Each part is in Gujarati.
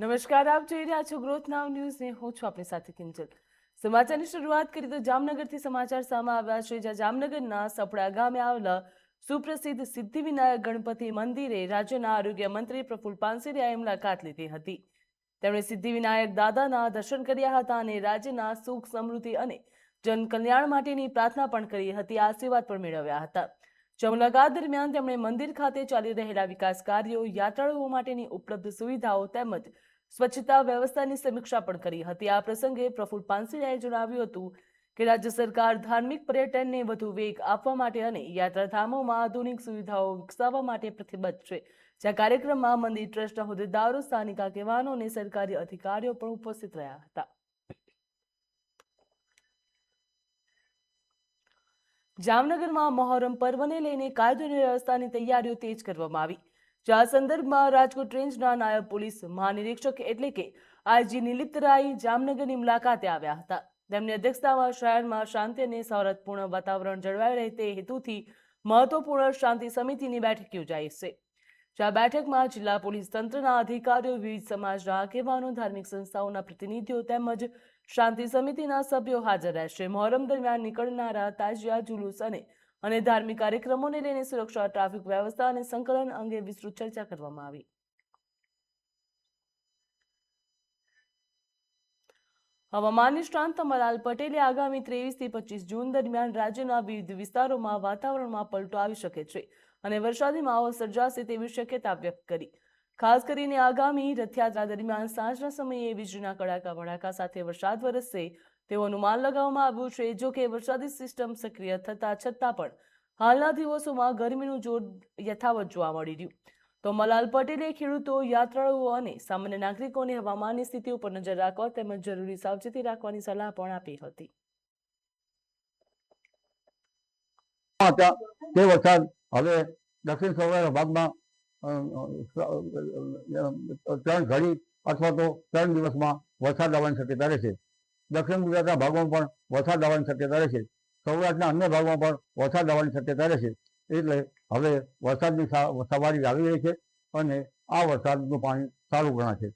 નમસ્કાર, આપ જોઈ રહ્યા છો ગ્રોથ નાવ ન્યૂઝ ને હું છું આપની સાથે કિંજલ। સમાચારની શરૂઆત કરી તો જામનગરથી સમાચાર સામે આવ્યા છે, જ્યાં જામનગરના સપડા ગામે આવેલા સુપ્રસિદ્ધ સિદ્ધિવિનાયક ગણપતિ મંદિરે રાજ્યના આરોગ્ય મંત્રી પ્રફુલ્લ પાનસેરિયાએ મુલાકાત લીધી હતી। તેમણે સિદ્ધિવિનાયક દાદાના દર્શન કર્યા હતા અને રાજ્યના સુખ સમૃદ્ધિ અને જનકલ્યાણ માટેની પ્રાર્થના પણ કરી હતી, આશીર્વાદ પણ મેળવ્યા હતા। મુલાકાત દરમિયાન તેમણે મંદિર ખાતે ચાલી રહેલા વિકાસ કાર્યો, યાત્રાળુઓ માટેની ઉપલબ્ધ સુવિધાઓ તેમજ સ્વચ્છતા વ્યવસ્થાની સમીક્ષા પણ કરી હતી। આ પ્રસંગે પ્રફુલ્લ પાનસેરિયાએ જણાવ્યું હતું કે રાજ્ય સરકાર ધાર્મિક પર્યટનને વધુ વેગ આપવા માટે અને યાત્રાધામોમાં આધુનિક સુવિધાઓ વિકસાવવા માટે પ્રતિબદ્ધ છે। જ્યાં કાર્યક્રમમાં મંદિર ટ્રસ્ટના હોદ્દેદારો, સ્થાનિક આગેવાનો અને સરકારી અધિકારીઓ પણ ઉપસ્થિત રહ્યા હતા। જામનગરમાં મોહરમ પર્વને લઈને કાયદો અને વ્યવસ્થાની તૈયારીઓ તેજ કરવામાં આવી। આ સંદર્ભમાં રાજકોટ રેન્જના નાયબ પોલીસ મહાનિરીક્ષક એટલે કે આઈજી નિલિપ્ત રાય જામનગરની મુલાકાતે આવ્યા હતા। તેમની અધ્યક્ષતામાં શહેરમાં શાંતિ અને સૌહાર્દપૂર્ણ વાતાવરણ જળવાઈ રહે તે હેતુથી મહત્વપૂર્ણ શાંતિ સમિતિની બેઠક યોજાઈ છે। આ બેઠકમાં જિલ્લા પોલીસ તંત્રના અધિકારીઓ, વિવિધ સમાજના આગેવાનો, ધાર્મિક સંસ્થાઓના પ્રતિનિધિઓ તેમજ શાંતિ સમિતિના સભ્યો હાજર રહેશે। મોહરમ દરમિયાન નીકળનારા તાજિયા, જુલુસ અને ધાર્મિક કાર્યક્રમોને લઈને સુરક્ષા, ટ્રાફિક વ્યવસ્થા અને સંકલન અંગે વિસ્તૃત ચર્ચા કરવામાં આવી। હવામાન નિષ્ણાંત અમરલાલ પટેલે આગામી 23 થી 25 જૂન દરમિયાન રાજ્યના વિવિધ વિસ્તારોમાં વાતાવરણમાં પલટો આવી શકે છે અને વરસાદી માહોલ સર્જાશે તેવી શક્યતા વ્યક્ત કરી। ખાસ કરીને આગામી રથયાત્રા દરમિયાન સાંજના સમયે વીજળીના કડાકા ભડાકા સાથે વરસાદ વરસશે તેવું અનુમાન લગાવવામાં આવ્યું છે। જો કે વરસાદી સિસ્ટમ સક્રિય થતા છતાં પણ હાલના દિવસોમાં ગરમીનું જોર યથાવત જોવા મળી રહ્યું તો અમરલાલ પટેલે ખેડૂતો, યાત્રાળુઓ અને સામાન્ય નાગરિકોને હવામાનની સ્થિતિ ઉપર નજર રાખવા તેમજ જરૂરી સાવચેતી રાખવાની સલાહ પણ આપી હતી। તે વરસાદ હવે દક્ષિણ સૌરાષ્ટ્ર ભાગમાં 3 ઘડી અથવા તો 3 દિવસમાં વરસાદ આવવાની શક્યતા રહેશે। દક્ષિણ ગુજરાતના ભાગોમાં પણ વરસાદ આવવાની શક્યતા રહેશે। સૌરાષ્ટ્રના અન્ય ભાગમાં પણ વરસાદ આવવાની શક્યતા રહેશે। એટલે હવે વરસાદની સવારી આવી રહી છે અને આ વરસાદનું પાણી સારું ગણાશે।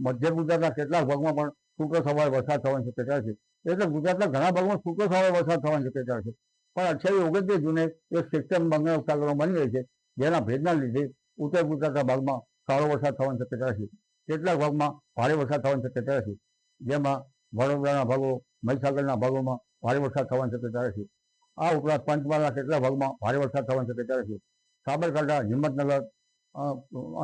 મધ્ય ગુજરાતના કેટલાક ભાગમાં પણ છૂટો સવારે વરસાદ થવાની શક્યતા છે। એટલે ગુજરાતના ઘણા ભાગમાં છૂટો સવારે વરસાદ થવાની શક્યતા છે। પણ 28-29 જૂને એક સિસ્ટમ બંગાળ ઉપસાગરમાં બની રહી છે, જેના ભેજના લીધે ઉત્તર ગુજરાતના ભાગમાં સારો વરસાદ થવાની શક્યતા છે। કેટલાક ભાગમાં ભારે વરસાદ થવાની શક્યતા છે, જેમાં વડોદરાના ભાગો, મહીસાગરના ભાગોમાં ભારે વરસાદ થવાની શક્યતા છે। આ ઉપરાંત પંચમહાલના કેટલાક ભાગમાં ભારે વરસાદ થવાની શક્યતા છે। સાબરકાંઠા, હિંમતનગર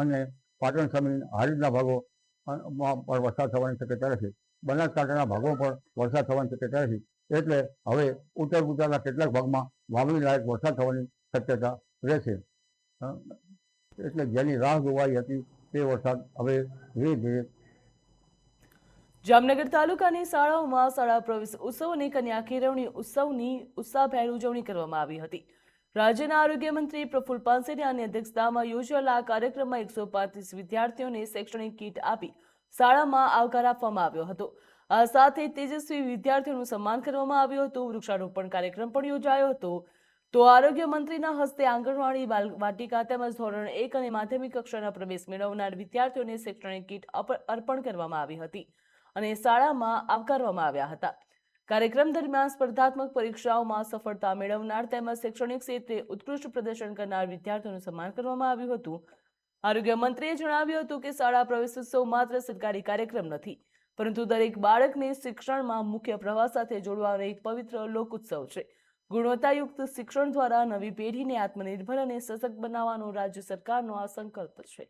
અને પાટણ સમીર, હારીજના ભાગોમાં પણ વરસાદ થવાની શક્યતા છે। બનાસકાંઠાના ભાગો પર વરસાદ થવાની શક્યતા છે। એટલે હવે ઉત્તર ગુજરાતના કેટલાક ભાગમાં વાવણી લાયક વરસાદ થવાની શક્યતા રહેશે। એટલે જેની રાહ જોવાઈ હતી તે વરસાદ હવે ધીરે ધીરે। જામનગર તાલુકાની શાળાઓમાં શાળા પ્રવેશ ઉત્સવ અને કન્યા કેળવણી ઉત્સવની ઉત્સાહભેર ઉજવણી કરવામાં આવી હતી। રાજ્યના આરોગ્ય મંત્રી પ્રફુલ્લ પાનસેરિયાની અધ્યક્ષતામાં યોજાયેલા આ કાર્યક્રમમાં 135 વિદ્યાર્થીઓને શૈક્ષણિક કીટ આપી શાળામાં આવકાર આપવામાં આવ્યો હતો। આ સાથે તેજસ્વી વિદ્યાર્થીઓનું સન્માન કરવામાં આવ્યું હતું। વૃક્ષારોપણ કાર્યક્રમ પણ યોજાયો હતો તો આરોગ્ય મંત્રીના હસ્તે આંગણવાડી, બાલવાટિકા તેમજ ધોરણ 1 અને માધ્યમિક કક્ષાના પ્રવેશ મેળવનાર વિદ્યાર્થીઓને શૈક્ષણિક કીટ અર્પણ કરવામાં આવી હતી અને શાળામાં આવકારવામાં આવ્યા હતા। કાર્યક્રમ દરમિયાન સ્પર્ધાત્મક પરીક્ષાઓમાં સફળતા મેળવનાર તેમજ શૈક્ષણિક ક્ષેત્રે ઉત્કૃષ્ટ પ્રદર્શન કરનાર વિદ્યાર્થીઓનું સન્માન કરવામાં આવ્યું હતું। આરોગ્ય મંત્રીએ જણાવ્યું હતું કે શાળા પ્રવેશોત્સવ માત્ર સરકારી કાર્યક્રમ નથી, પરંતુ દરેક બાળકને શિક્ષણમાં મુખ્ય પ્રવાહ સાથે જોડવાનો એક પવિત્ર લોકોત્સવ છે। ગુણવત્તાયુક્ત શિક્ષણ દ્વારા નવી પેઢીને આત્મનિર્ભર અને સશક્ત બનાવવાનો રાજ્ય સરકારનો આ સંકલ્પ છે।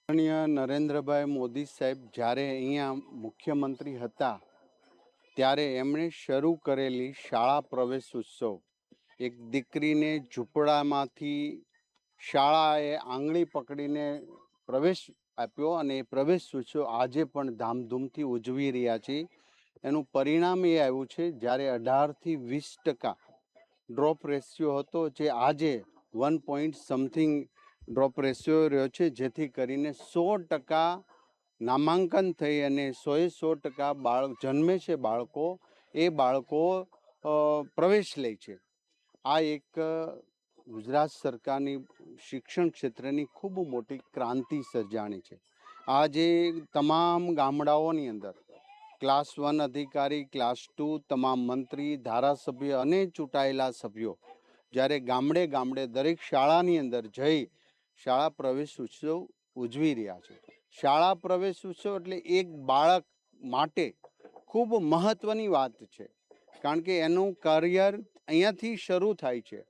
નરેન્દ્રભાઈ મોદી સાહેબ જ્યારે અહીંયા મુખ્યમંત્રી હતા ત્યારે એમણે શરૂ કરેલી શાળા પ્રવેશ ઉત્સવ, એક દીકરીને ઝૂંપડામાંથી શાળાએ આંગળી પકડીને પ્રવેશ આપ્યો અને એ પ્રવેશ ઉત્સવ આજે પણ ધામધૂમથી ઉજવી રહ્યા છીએ। એનું પરિણામ એ આવ્યું છે જ્યારે 18થી 20% ડ્રોપ રેશિયો હતો, જે આજે 1 ડ્રોપ રેશિયો રહ્યો છે, જેથી કરીને 100% નામાંકન થઈ અને 100% જન્મે છે બાળકો, એ બાળકો પ્રવેશ લે છે। આ એક ગુજરાત સરકારની શિક્ષણ ક્ષેત્રની ખૂબ મોટી ક્રાંતિ સર્જાણી છે. આજે તમામ ગામડાઓની અંદર ક્લાસ 1 અધિકારી, ક્લાસ 2, તમામ મંત્રી, ધારાસભ્ય અને ચૂંટાયેલા સભ્યો જ્યારે ગામડે ગામડે દરેક શાળાની અંદર જઈ શાળા પ્રવેશ ઉત્સવ ઉજવી રહ્યા છે. શાળા પ્રવેશ ઉત્સવ એટલે એક બાળક માટે ખૂબ મહત્વની વાત છે, કારણ કે એનું કરિયર અહીંયાથી શરૂ થાય છે.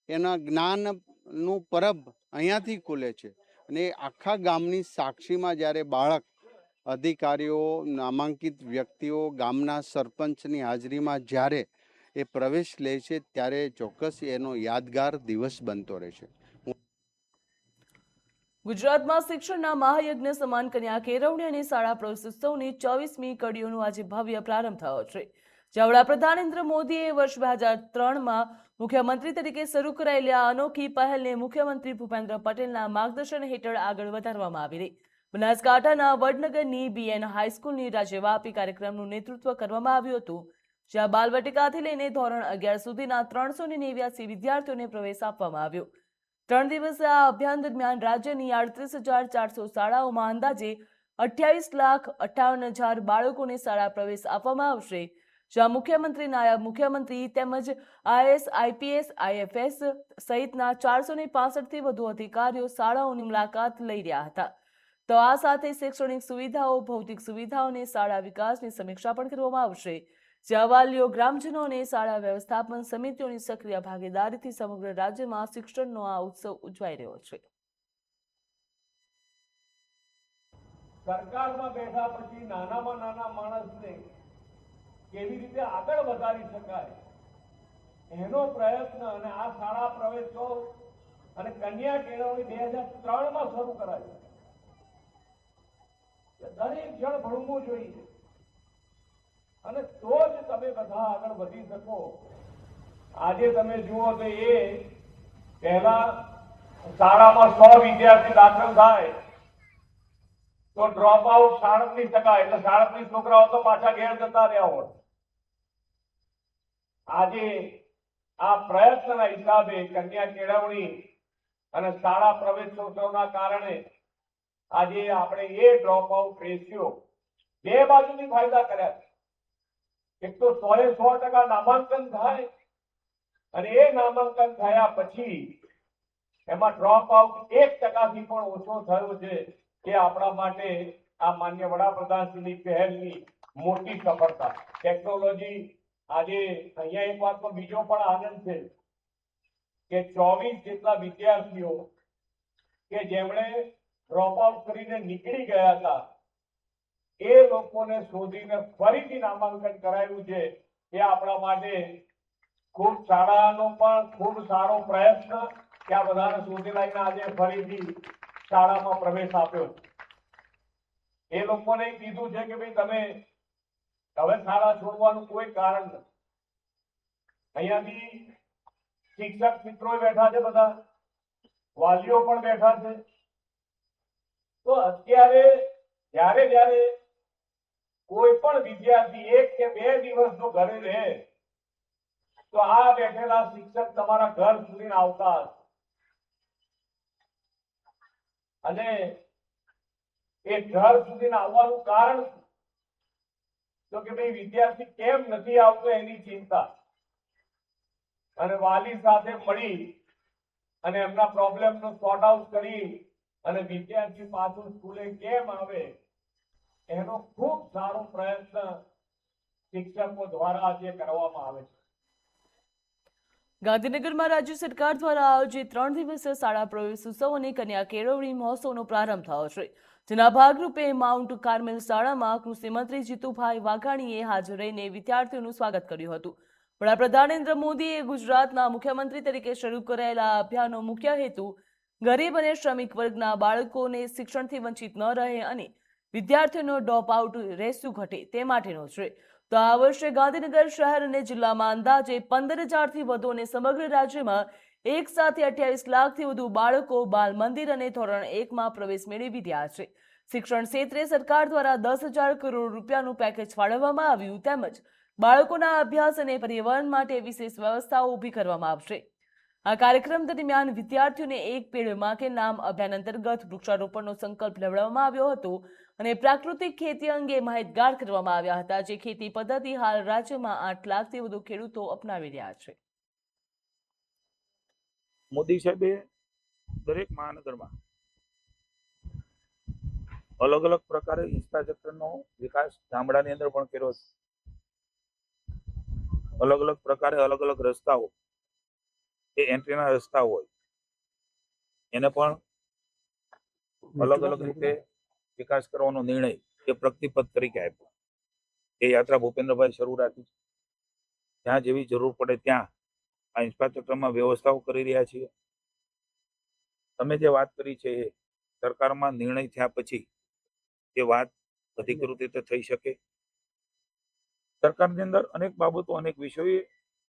એના જ્ઞાનનું પરબ અહીંયાથી ખુલે છે અને આખા ગામની સાક્ષીમાં જ્યારે બાળક અધિકારીઓ, નામાંકિત વ્યક્તિઓ, ગામના સરપંચની હાજરીમાં જ્યારે એ પ્રવેશ લે છે ત્યારે ચોક્કસ એનો યાદગાર દિવસ બનતો રહેશે. ગુજરાતમાં શિક્ષણના મહાયજ્ઞ સમાન કન્યા કેળવણી અને શાળા પ્રવેશોત્સવની 24મી કડીઓનો આજે ભવ્ય પ્રારંભ થયો છે. જ્યાં વડાપ્રધાન નરેન્દ્ર મોદીએ વર્ષ 2003માં મુખ્યમંત્રી તરીકે શરૂ કરાયેલી આ અનોખી પહેલને મુખ્યમંત્રી ભૂપેન્દ્ર પટેલના માર્ગદર્શન હેઠળ આગળ વધારવામાં આવી રહી. બનાસકાંઠાના વડનગરની BN હાઈસ્કૂલની રાજ્યવ્યાપી કાર્યક્રમનું નેતૃત્વ કરવામાં આવ્યું હતું, જ્યાં બાલવાટિકાથી લઈને ધોરણ 11 સુધીના 389 વિદ્યાર્થીઓને પ્રવેશ આપવામાં આવ્યો. 3 દિવસીય આ અભિયાન દરમિયાન રાજ્યની 38,400 શાળાઓમાં અંદાજે 28,58,000 બાળકોને શાળા પ્રવેશ આપવામાં આવશે, જ્યાં મુખ્યમંત્રી, નાયબ મુખ્યમંત્રી તેમજ IAS, IPS, IFS સહિતના 465થી વધુ અધિકારીઓ શાળાઓની મુલાકાત લઈ રહ્યા હતા. તો આ સાથે શૈક્ષણિક સુવિધાઓ, ભૌતિક સુવિધાઓ અને શાળા વિકાસની સમીક્ષા પણ કરવામાં આવશે, જ્યાં વાલીઓ, ગ્રામજનો અને શાળા વ્યવસ્થાપન સમિતિઓની સક્રિય ભાગીદારીથી સમગ્ર રાજ્યમાં શિક્ષણનો આ ઉત્સવ ઉજવાઈ રહ્યો છે. સરકારમાં બેઠા પછી નાનામાં નાના માણસને કેવી રીતે આગળ વધારી શકાય એનો પ્રયત્ન અને આ શાળા પ્રવેશોત્સવ અને કન્યા કેળવણી 2003માં શરૂ કરાયું. દરેક જણ ભણવું જોઈએ અને તો જ તમે બધા આગળ વધી શકો. આજે તમે જુઓ તો એ પહેલા શાળામાં 100 વિદ્યાર્થી દાખલ થાય તો ડ્રોપ આઉટ 37% એટલે 37 છોકરાઓ તો પાછા ઘેર જતા રહ્યા હોય. આજે આ પ્રયત્નના હિસાબે કન્યા કેળવણી અને શાળા પ્રવેશોત્સવના કારણે આજે આપણે એ ડ્રોપ આઉટ રેશિયો બે બાજુથી ફાયદા કર્યા. એક તો 100% નામાંકન થાય અને એ નામાંકન થયા પછી એમાં ડ્રોપ આઉટ 1%થી પણ ઓછો થયો છે. એ આપણા માટે આ માન્ય વડાપ્રધાનશ્રીની પહેલની મોટી સફળતા. ટેકનોલોજી આજે અહીંયા એક વાતનો બીજો પણ આનંદ છે કે 24 જેટલા વિદ્યાર્થીઓ કે જેમણે ડ્રોપ આઉટ કરીને નીકળી ગયા હતા એ લોકોને શોધીને ફરીથી નામાંકન કરાયું છે. એ આપણા માટે ખૂબ શાળાનો પણ ખૂબ સારો પ્રયત્ન કે આ બધાને શોધી લાવીને આજે ફરીથી શાળામાં પ્રવેશ આપ્યો. એ લોકોને કીધું છે કે ભાઈ તમે હવે શાળા છોડવાનું કોઈ કારણ નથી. અહીંયાથી શિક્ષક મિત્રો બેઠા છે, બધા વાલીઓ પણ બેઠા છે. તો અત્યારે જ્યારે કોઈ પણ વિદ્યાર્થી 1 કે 2 દિવસ જો ઘરે રહે તો આ બેઠેલા શિક્ષક તમારા ઘર સુધી આવતા હશે અને એ ઘર સુધી આવવાનું કારણ તો કે ભાઈ વિદ્યાર્થી કેમ નથી આવતો એની ચિંતા, અને વાલી સાથે મળી અને એમના પ્રોબ્લેમનો સોર્ટ આઉટ કરી અને વિદ્યાર્થી પાછું સ્કૂલે કેમ આવે એનો ખૂબ સારો પ્રયત્ન શિક્ષકો દ્વારા આજે કરવામાં આવે છે. ગાંધીનગરમાં રાજ્ય સરકાર દ્વારા આયોજિત 3 દિવસીય શાળા પ્રવેશોત્સવ અને કન્યા કેળવણી મહોત્સવનો પ્રારંભ થયો છે, જેના ભાગરૂપે માઉન્ટ કાર્મેલ શાળામાં કૃષિમંત્રી જીતુભાઈ વાઘાણીએ હાજર રહીને વિદ્યાર્થીઓનું સ્વાગત કર્યું હતું. વડાપ્રધાન નરેન્દ્ર મોદીએ ગુજરાતના મુખ્યમંત્રી તરીકે શરૂ કરાયેલા આ અભિયાનનો મુખ્ય હેતુ ગરીબ અને શ્રમિક વર્ગના બાળકોને શિક્ષણથી વંચિત ન રહે અને વિદ્યાર્થીઓનો ડ્રોપ આઉટ રેશિયો ઘટે તે માટેનો છે. તો આ વર્ષે ગાંધીનગર શહેર અને જિલ્લામાં અંદાજે 15,000થી વધુ અને સમગ્ર રાજ્યમાં એક સાથે 28 લાખથી વધુ બાળકો બાલ મંદિર અને ધોરણ 1માં પ્રવેશ મેળવી રહ્યા છે. શિક્ષણ ક્ષેત્રે સરકાર દ્વારા 10,000 કરોડ રૂપિયાનું પેકેજ ફાળવવામાં આવ્યું, તેમજ બાળકોના અભ્યાસ અને પરિવહન માટે વિશેષ વ્યવસ્થાઓ ઊભી કરવામાં આવશે. આ કાર્યક્રમ દરમિયાન વિદ્યાર્થીઓને એક પેડ માં કે નામ અભિયાન અંતર્ગત વૃક્ષારોપણનો સંકલ્પ લેવડાવવામાં આવ્યો હતો અને પ્રાકૃતિક ખેતી અંગે માહિતગાર કરવામાં આવ્યા હતા, જે ખેતી પદ્ધતિ હાલ રાજ્યમાં 8 લાખથી વધુ ખેડૂતો અપનાવી રહ્યા છે. મોદી સાહેબે દરેક મહાનગરમાં અલગ અલગ પ્રકારે ઇન્ફ્રાસ્ટ્રક્ચરનો વિકાસ ગામડાની અંદર પણ કર્યો છે. અલગ અલગ પ્રકારે અલગ અલગ રસ્તાઓ, એ એન્ટ્રીના રસ્તા હોય એને પણ અલગ અલગ રીતે વિકાસ કરવાનો નિર્ણય એ પ્રગતિપથ તરીકે આપ્યો. એ યાત્રા ભૂપેન્દ્રભાઈ શરૂ રાખી. જ્યાં જેવી જરૂર પડે ત્યાં આ ઇન્ફ્રાસ્ટ્રક્ચરમાં વ્યવસ્થાઓ કરી રહ્યા છીએ. તમે જે વાત કરી છે એ સરકારમાં નિર્ણય થયા પછી એ વાત અધિકૃત રીતે થઈ શકે. સરકારની અંદર અનેક બાબતો, અનેક વિષયો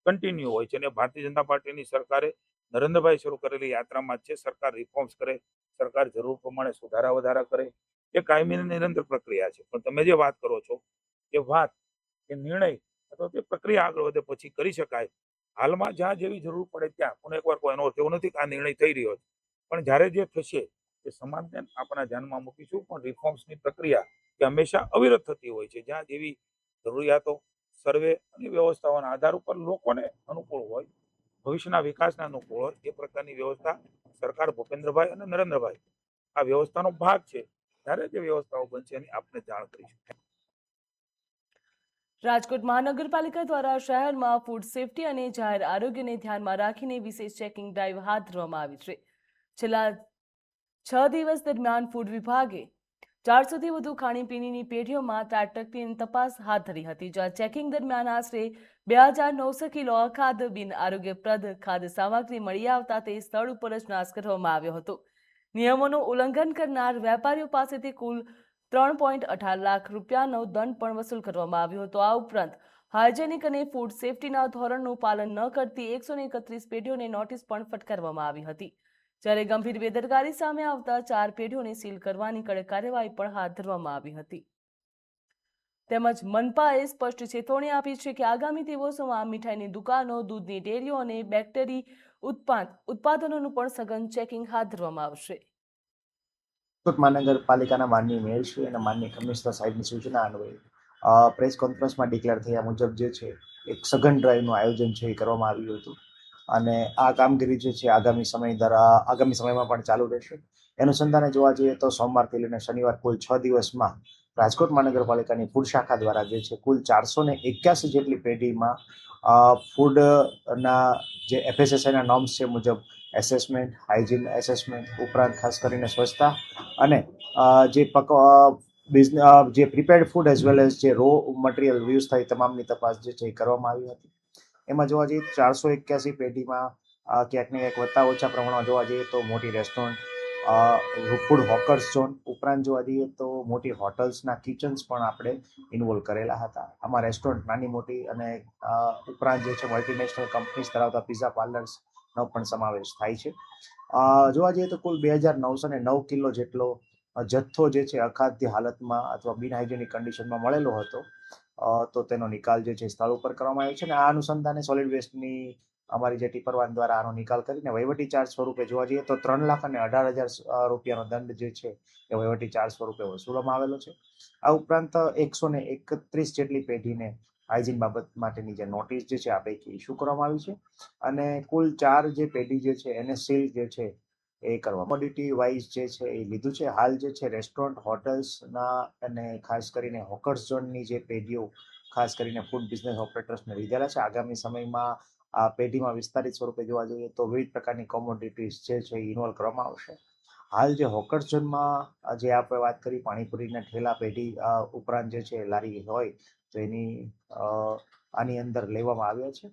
કન્ટિન્યુ હોય છે અને ભારતીય જનતા પાર્ટીની સરકારે નરેન્દ્રભાઈ શરૂ કરેલી યાત્રામાં જ છે. સરકાર રિફોર્મ્સ કરે, સરકાર જરૂર પ્રમાણે સુધારા વધારા કરે, એ કાયમી અને નિરંતર પ્રક્રિયા છે. પણ તમે જે વાત કરો છો એ વાત, એ નિર્ણય અથવા તે પ્રક્રિયા આગળ વધે પછી કરી શકાય. હાલમાં જ્યાં જેવી જરૂર પડે ત્યાં, પણ એકવાર કોઈ એનો અર્થ એવો નથી કે આ નિર્ણય થઈ રહ્યો છે, પણ જ્યારે જે થશે એ સમાજને આપણા ધ્યાનમાં મૂકીશું. પણ રિફોર્મ્સની પ્રક્રિયા એ હંમેશા અવિરત થતી હોય છે. જ્યાં જેવી જરૂરિયાતો, સર્વે અને વ્યવસ્થાઓના આધાર ઉપર લોકોને અનુકૂળ હોય, ભવિષ્યના વિકાસના અનુકૂળ હોય, એ પ્રકારની વ્યવસ્થા સરકાર ભૂપેન્દ્રભાઈ અને નરેન્દ્રભાઈ આ વ્યવસ્થાનો ભાગ છે. ત્યારે જે વ્યવસ્થાઓ બનશે એની આપને જાણ કરીશું. રાજકોટ મહાનગરપાલિકા દ્વારા શહેરમાં ફૂડ સેફટી અને જાહેર આરોગ્યને ધ્યાનમાં રાખીને વિશેષ ચેકિંગ ડ્રાઈવ હાથ ધરવામાં આવી છે. છેલ્લા 6 દિવસ દરમિયાન ફૂડ વિભાગે 400થી વધુ ખાણીપીણીની પેઢીઓમાં ત્રાટકની તપાસ હાથ ધરી હતી, જ્યાં ચેકિંગ દરમિયાન આશરે 2900 કિલો અખાદ્ય બિન આરોગ્યપ્રદ ખાદ્ય સામગ્રી મળી આવતા તે સ્થળ ઉપર જ નાશ કરવામાં આવ્યો હતો. નિયમોનું ઉલ્લંઘન કરનાર વેપારીઓ પાસેથી કુલ 3.18 લાખ રૂપિયાનો દંડ પણ વસૂલ કરવામાં આવ્યો હતો. આ ઉપરાંત હાઇજેનિક અને ફૂડ સેફટીના ધોરણનું પાલન ન કરતી 131 પેઢીઓને નોટિસ પણ ફટકારવામાં આવી હતી, જ્યારે ગંભીર બેદરકારી સામે આવતા 4 પેઢીઓને સીલ કરવાની કડક કાર્યવાહી પણ હાથ ધરવામાં આવી હતી. તેમજ મનપાએ સ્પષ્ટ ચેતવણી આપી છે કે આગામી દિવસોમાં મીઠાઈની દુકાનો, દૂધની ડેરીઓ અને બેકરી ઉત્પાદનોનું પણ સઘન ચેકિંગ હાથ ધરવામાં આવશે. રાજકોટ મહાનગરપાલિકાના માનનીય મેયરશ્રી અને માનનીય કમિશનર સાહેબની સૂચના અન્વયે પ્રેસ કોન્ફરન્સમાં ડિક્લેર થયા મુજબ જે છે એક સઘન ડ્રાઈવનું આયોજન છે એ કરવામાં આવ્યું હતું અને આ કામગીરી જે છે આગામી સમયમાં પણ ચાલુ રહેશે. અનુસંધાને જોવા જઈએ તો સોમવારથી લઈને શનિવાર કુલ 6 દિવસમાં રાજકોટ મહાનગરપાલિકાની ફૂડ શાખા દ્વારા જે છે કુલ 481 જેટલી પેઢીમાં ફૂડના જે FSSAIના નોર્મ્સ છે મુજબ એસેસમેન્ટ, હાઇજીન એસેસમેન્ટ ઉપરાંત ખાસ કરીને સ્વચ્છતા અને જે prepared food as well as જે રો મટીરિયલ યુઝ થાય તમામની તપાસ જે છે એ કરવામાં આવી હતી. એમાં જોવા જઈએ 481 પેઢીમાં ક્યાંક ને ક્યાંક વત્તા ઓછા પ્રમાણમાં જોવા જઈએ તો મોટી રેસ્ટોરન્ટ, ફૂડ હોકર્સ ઝોન ઉપરાંત જોવા જઈએ તો મોટી હોટલ્સના કિચન્સ પણ આપણે ઇન્વોલ્વ કરેલા હતા. આમાં રેસ્ટોરન્ટ નાની મોટી અને ઉપરાંત જે છે મલ્ટીનેશનલ કંપનીઝ ધરાવતા પિઝા પાર્લર્સનો પણ સમાવેશ થાય છે. જોવા જઈએ તો કુલ 2909 કિલો જેટલો જથ્થો જે છે અખાદ્ય હાલતમાં અથવા બિનહાઇજેનિક કન્ડિશનમાં મળેલો હતો, તો તેનો નિકાલ જે છે સ્થળ ઉપર કરવામાં આવ્યો છે અને આ અનુસંધાને સોલિડ વેસ્ટની અમારી જે ટીપરવાન દ્વારા આનો નિકાલ કરીને વહીવટી ચાર્જ સ્વરૂપે જોવા જઈએ તો 3,18,000 રૂપિયાનો દંડ જે છે એ વહીવટી ચાર્જ સ્વરૂપે વસૂલવામાં આવેલો છે. આ ઉપરાંત 131 જેટલી પેઢીને હાઇજીન બાબત માટેની જે નોટિસ જે છે આ પૈકી ઇસ્યુ કરવામાં આવી છે અને કુલ 4 જે પેઢી જે છે એને સીલ જે છે એ કરવા કોમોડિટી વાઇઝ જે છે એ લીધું છે. હાલ જે છે રેસ્ટોરન્ટ, હોટલ્સના અને ખાસ કરીને હોકર્સ ઝોનની જે પેઢીઓ ખાસ કરીને ફૂડ બિઝનેસ ઓપરેટર્સને લીધેલા છે. આગામી સમયમાં આ પેઢીમાં વિસ્તારિત સ્વરૂપે જોવા જઈએ તો વિવિધ પ્રકારની કોમોડિટીઝ જે છે એ ઇન્વોલ્વ કરવામાં આવશે. હાલ જે હોકર્સ ઝોનમાં જે આપણે વાત કરી પાણીપુરીના ઠેલા પેઢી ઉપરાંત જે છે લારી હોય તો એની આની અંદર લેવામાં આવ્યા છે,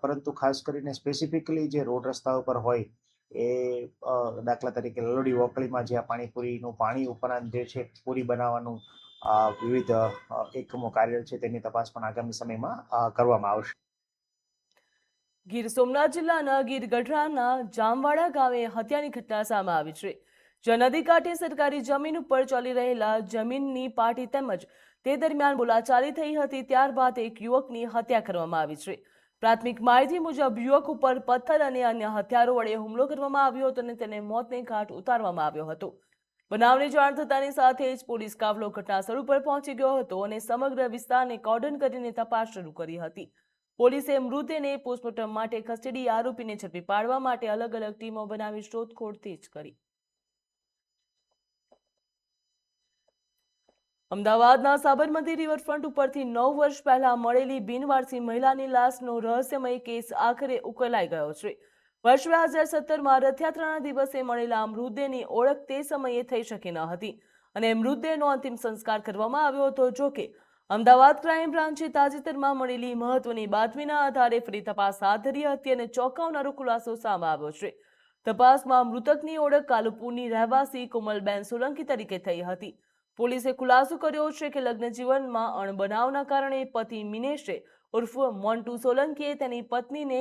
પરંતુ ખાસ કરીને સ્પેસિફિકલી જે રોડ રસ્તા ઉપર હોય એ દાખલા તરીકે લલોડી વોકળીમાં જ્યાં પાણીપુરીનું પાણી ઉપરાંત જે છે પૂરી બનાવવાનું વિવિધ એકમો કાર્ય છે તેની તપાસ પણ આગામી સમયમાં કરવામાં આવશે. ગીર સોમનાથ જિલ્લાના ગીર ગઢડાના જામવાડા ગામે હત્યાની ઘટના સામે આવી છે, જ્યાં નદી કાંઠે સરકારી જમીન ઉપર ચાલી રહેલા જમીનની પાટી તેમજ તે દરમિયાન બોલાચાલી થઈ હતી. ત્યારબાદ એક યુવકની હત્યા કરવામાં આવી છે. પ્રાથમિક માહિતી મુજબ યુવક ઉપર પથ્થર અને અન્ય હથિયારો વડે હુમલો કરવામાં આવ્યો હતો અને તેને મોતને ઘાટ ઉતારવામાં આવ્યો હતો. બનાવની જાણ થતાની સાથે જ પોલીસ કાફલો ઘટનાસ્થળ ઉપર પહોંચી ગયો હતો અને સમગ્ર વિસ્તારને કોર્ડન કરીને તપાસ શરૂ કરી હતી. પોલીસે મૃતદેહને પોસ્ટમોર્ટમ માટે ખસેડી આરોપીને ઝડપી પાડવા માટે અલગ અલગ ટીમો બનાવી શોધખોળ તેજ કરી. અમદાવાદના સાબરમતી રિવરફ્રન્ટ ઉપરથી 9 વર્ષ પહેલા મળેલી બિનવારસી મહિલાની લાશનો રહસ્યમય કેસ આખરે ઉકેલાઈ ગયો છે. વર્ષ 2017માં રથયાત્રાના દિવસે મળેલા મૃતદેહની ઓળખ તે સમયે થઈ શકી ન હતી અને મૃતદેહનો અંતિમ સંસ્કાર કરવામાં આવ્યો હતો. જોકે અમદાવાદ ક્રાઇમ બ્રાન્ચે તાજેતરમાં મળેલી મહત્વની બાતમીના આધારે ફરી તપાસ હાથ ધરી હતી અને ચોંકાવનારો ખુલાસો સામે આવ્યો છે. તપાસમાં મૃતકની ઓળખ કાલુપુરની રહેવાસી કોમલબેન સોલંકી તરીકે થઈ હતી. પોલીસે ખુલાસો કર્યો છે કે લગ્ન જીવનમાં અણબનાવના કારણે પતિ મિનેશે ઉર્ફ મોન્ટુ સોલંકીએ તેની પત્નીને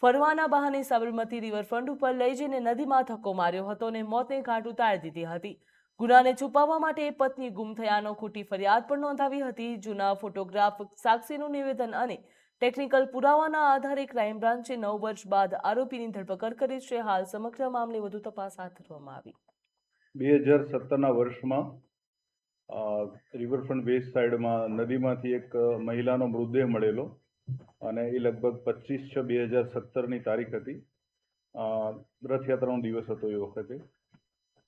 ફરવાના બહાને સાબરમતી રિવરફ્રન્ટ ઉપર લઈ જઈને નદીમાં ધક્કો માર્યો હતો અને મોતને ઘાટ ઉતારી દીધી હતી. ગુનાને છુપાવવા માટે પત્ની ગુમ થયાનો ખોટી ફરિયાદ પણ નોંધાવી હતી. જૂના ફોટોગ્રાફ, સાક્ષીનું નિવેદન અને ટેકનિકલ પુરાવાના આધારે ક્રાઇમ બ્રાન્ચે 9 વર્ષ બાદ આરોપીની ધરપકડ કરી છે. હાલ સમગ્ર મામલે વધુ તપાસ હાથ ધરવામાં આવી. 2017ના વર્ષમાં રિવરફ્રન્ટ વેસ્ટ સાઈડમાં નદીમાંથી એક મહિલાનો મૃતદેહ મળેલો અને એ લગભગ 25/6/2017ની તારીખ હતી. રથયાત્રાનો દિવસ હતો એ વખતે.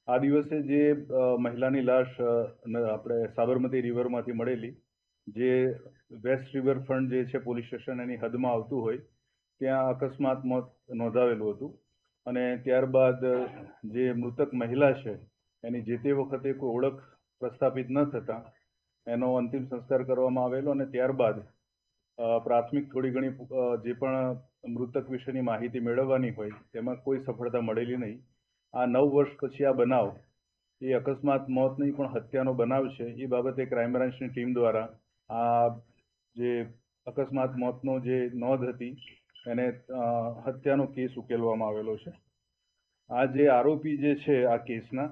આ દિવસે જે મહિલાની લાશ આપણે સાબરમતી રિવરમાંથી મળેલી, જે વેસ્ટ રિવરફ્રન્ટ જે છે પોલીસ સ્ટેશન એની હદમાં આવતું હોય ત્યાં અકસ્માત મોત નોંધાવેલું હતું અને ત્યારબાદ જે મૃતક મહિલા છે એની જે તે વખતે કોઈ ઓળખ પ્રસ્થાપિત ન થતાં એનો અંતિમ સંસ્કાર કરવામાં આવેલો અને ત્યારબાદ પ્રાથમિક થોડી ઘણી જે પણ મૃતક વિશેની માહિતી મેળવવાની હોય તેમાં કોઈ સફળતા મળેલી નહીં. આ 9 વર્ષ પછી આ બનાવ એ અકસ્માત મોત નહીં પણ હત્યાનો બનાવ છે. એ બાબતે ક્રાઇમ બ્રાન્ચની ટીમ દ્વારા આ જે અકસ્માત મોતનો જે નોંધ હતી એને હત્યાનો કેસ ઉકેલવામાં આવેલો છે. આ જે આરોપી જે છે આ કેસના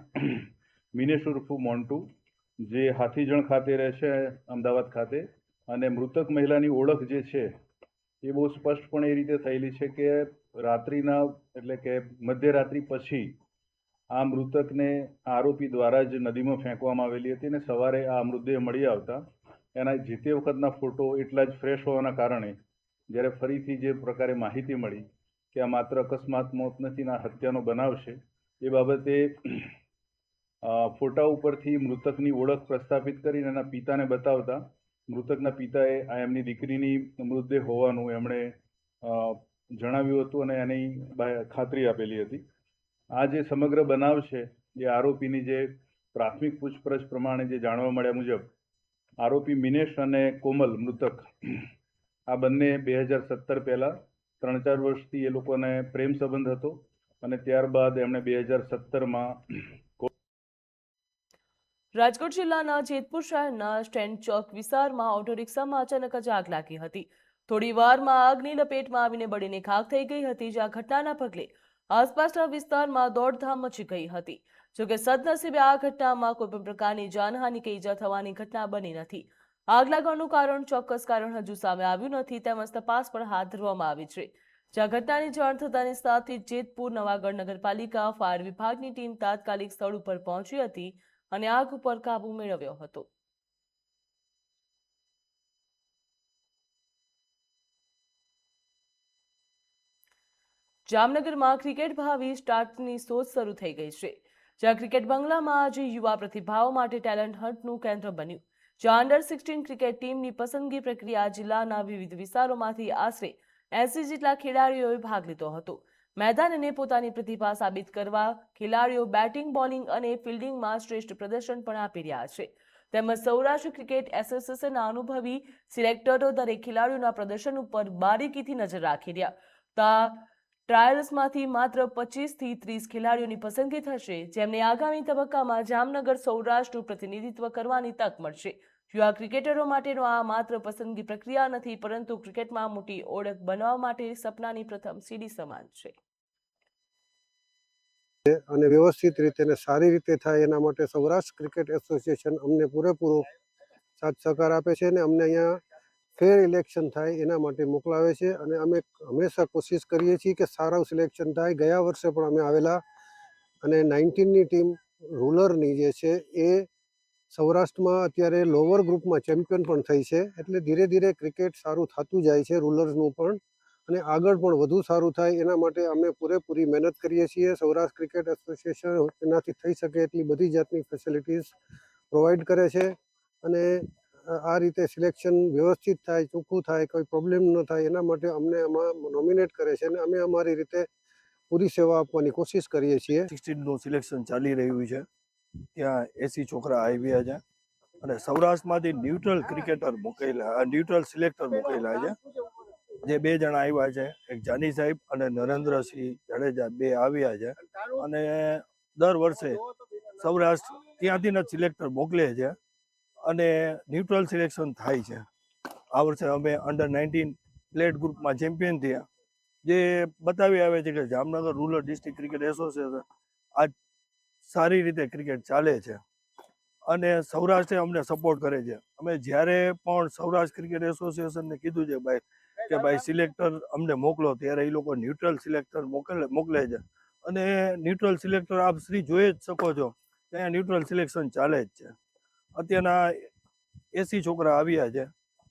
મિનેશ ઉર્ફ મોન્ટુ, જે હાથીજણ ખાતે રહે છે અમદાવાદ ખાતે, અને મૃતક મહિલાની ઓળખ જે છે એ બહુ સ્પષ્ટપણે એ રીતે થયેલી છે કે રાત્રિના એટલે કે મધ્યરાત્રિ પછી આ મૃતકને આરોપી દ્વારા જ નદીમાં ફેંકવામાં આવેલી હતી અને સવારે આ મૃતદેહ મળી આવતા એના જે તે વખતના ફોટો એટલા જ ફ્રેશ હોવાના કારણે જ્યારે ફરીથી જે પ્રકારે માહિતી મળી કે આ માત્ર અકસ્માત મોત નથી ને આ હત્યાનો બનાવ છે, એ બાબતે ફોટા ઉપરથી મૃતકની ઓળખ પ્રસ્થાપિત કરીને એના પિતાને બતાવતા મૃતકના પિતાએ આ એમની દીકરીની મૃતદેહ હોવાનું એમણે જણાવ્યું હતું અને એની ખાતરી આપેલી હતી. આ જે સમગ્ર બનાવ છે એ આરોપીની જે પ્રાથમિક પૂછપરછ પ્રમાણે જે જાણવા મળ્યા મુજબ આરોપી મિનેશ અને કોમલ મૃતક આ બંને 2017 પહેલા 3-4 વર્ષથી એ લોકોને પ્રેમ સંબંધ હતો અને ત્યારબાદ એમણે 2017માં રાજકોટ જિલ્લાના જેતપુર શહેરના સ્ટેન્ડ ચોક વિસ્તારમાં ઓટો રિક્ષામાં અચાનક જ આગ લાગી હતી. થોડી વારમાં આગની લપેટમાં આવીને બળીને ખાખ થઈ ગઈ હતી. જ્યાં ઘટનાના પગલે આસપાસના વિસ્તારમાં દોડધામ મચી ગઈ હતી. જોકે સદનસીબે આ ઘટનામાં કોઈ પણ પ્રકારની જાનહાનિ કે ઈજા થવાની ઘટના બની નથી. આગ લાગવાનું કારણ ચોક્કસ કારણ હજુ સામે આવ્યું નથી તેમજ તપાસ પણ હાથ ધરવામાં આવી છે. જ્યાં ઘટનાની જાણ થતાની સાથે જેતપુર નવાગઢ નગરપાલિકા ફાયર વિભાગની ટીમ તાત્કાલિક સ્થળ ઉપર પહોંચી હતી અને આગ ઉપર કાબુ મેળવ્યો હતો. જામનગરમાં ક્રિકેટ ભાવિ સ્ટાર્સની શોધ શરૂ થઈ ગઈ છે. જ્યાં ક્રિકેટ બંગલામાં આજે યુવા પ્રતિભાઓ માટે ટેલેન્ટ હન્ટનું કેન્દ્ર બન્યું. જ્યાં અંડર 16 ક્રિકેટ ટીમની પસંદગી પ્રક્રિયા જિલ્લાના વિવિધ વિસ્તારોમાંથી આશરે 80 જેટલા ખેલાડીઓએ ભાગ લીધો હતો. મેદાનને પોતાની પ્રતિભા સાબિત કરવા ખેલાડીઓ બેટિંગ, બોલિંગ અને ફિલ્ડિંગમાં શ્રેષ્ઠ પ્રદર્શન પણ આપી રહ્યા છે. તેમજ સૌરાષ્ટ્ર ક્રિકેટ એસોસિએશનના અનુભવી સિલેક્ટરો દરેક ખેલાડીઓના પ્રદર્શન ઉપર બારીકીથી નજર રાખી રહ્યા. ટ્રાયલ્સમાંથી માત્ર 25 થી 30 ખેલાડીઓની પસંદગી થશે, જેમને આગામી તબક્કામાં જામનગર સૌરાષ્ટ્રનું પ્રતિનિધિત્વ કરવાની તક મળશે. યુવા ક્રિકેટરો માટેનો આ માત્ર પસંદગી પ્રક્રિયા નથી, પરંતુ ક્રિકેટમાં મોટી ઓળખ બનાવવા માટે સપનાની પ્રથમ સીડી સમાન છે. અને વ્યવસ્થિત રીતે અને સારી રીતે થાય એના માટે સૌરાષ્ટ્ર ક્રિકેટ એસોસિએશન અમને પૂરેપૂરો સાથ સહકાર આપે છે અને અમને અહીંયા ફેર ઇલેક્શન થાય એના માટે મોકલાવે છે અને અમે હંમેશા કોશિશ કરીએ છીએ કે સારું સિલેક્શન થાય. ગયા વર્ષે પણ અમે આવેલા અને 19ની ટીમ રૂરલની જે છે એ સૌરાષ્ટ્રમાં અત્યારે લોઅર ગ્રુપમાં ચેમ્પિયન પણ થઈ છે. એટલે ધીરે ધીરે ક્રિકેટ સારું થતું જાય છે રૂરલ્સનું પણ, અને આગળ પણ વધુ સારું થાય એના માટે અમે પૂરેપૂરી મહેનત કરીએ છીએ. સૌરાષ્ટ્ર ક્રિકેટ એસોસિએશન તેનાથી થઈ શકે એટલી બધી જાતની ફેસિલિટીઝ પ્રોવાઈડ કરે છે અને આ રીતે સિલેક્શન વ્યવસ્થિત થાય, ચોખ્ખું થાય, કોઈ પ્રોબ્લેમ ન થાય એના માટે અમને આમાં નોમિનેટ કરે છે અને અમે અમારી રીતે પૂરી સેવા આપવાની કોશિશ કરીએ છીએ. 16નું સિલેક્શન ચાલી રહ્યું છે. ત્યાં 80 છોકરા આવ્યા છે અને સૌરાષ્ટ્રમાંથી ન્યુટ્રલ ક્રિકેટર મૂકેલા, ન્યુટ્રલ સિલેક્ટર મૂકેલા છે. જે 2 જણા આવ્યા છે, એક જાની સાહેબ અને નરેન્દ્રસિંહ જાડેજા, 2 આવ્યા છે અને દર વર્ષે સૌરાષ્ટ્ર ત્યાંથી જ સિલેક્ટર મોકલે છે અને ન્યુટ્રલ સિલેક્શન થાય છે. આ વર્ષે અમે અંડર 19 પ્લેટ ગ્રુપમાં ચેમ્પિયન થયા, જે બતાવી આવે છે કે Jamnagar rural district cricket association આજ સારી રીતે ક્રિકેટ ચાલે છે અને સૌરાષ્ટ્રે અમને સપોર્ટ કરે છે. અમે જ્યારે પણ સૌરાષ્ટ્ર ક્રિકેટ એસોસિએશનને કીધું છે કે ભાઈ સિલેક્ટર અમને મોકલો, ત્યારે એ લોકો ન્યુટ્રલ સિલેક્ટર મોકલે છે અને ન્યુટ્રલ સિલેક્ટર આપ શ્રી જોઈ જ શકો છો, ત્યાં ન્યુટ્રલ સિલેક્શન ચાલે જ છે. અત્યારના 80 છોકરા આવ્યા છે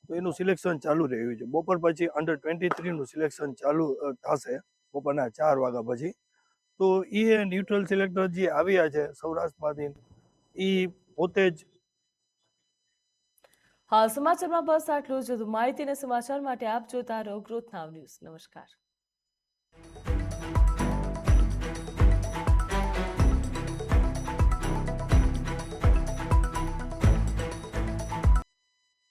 તો એનું સિલેક્શન ચાલુ રહ્યું છે. બપોર પછી અંડર 23નું સિલેક્શન ચાલુ થશે બપોરના 4 વાગ્યા પછી. તો એ ન્યુટ્રલ સિલેક્ટર જે આવ્યા છે સૌરાષ્ટ્રમાંથી, એ પોતે જ. હાલ સમાચારમાં બસ આટલું જ. વધુ માહિતી અને સમાચાર માટે આપ જોતા રહો ગ્રોથ નાવ ન્યૂઝ. નમસ્કાર.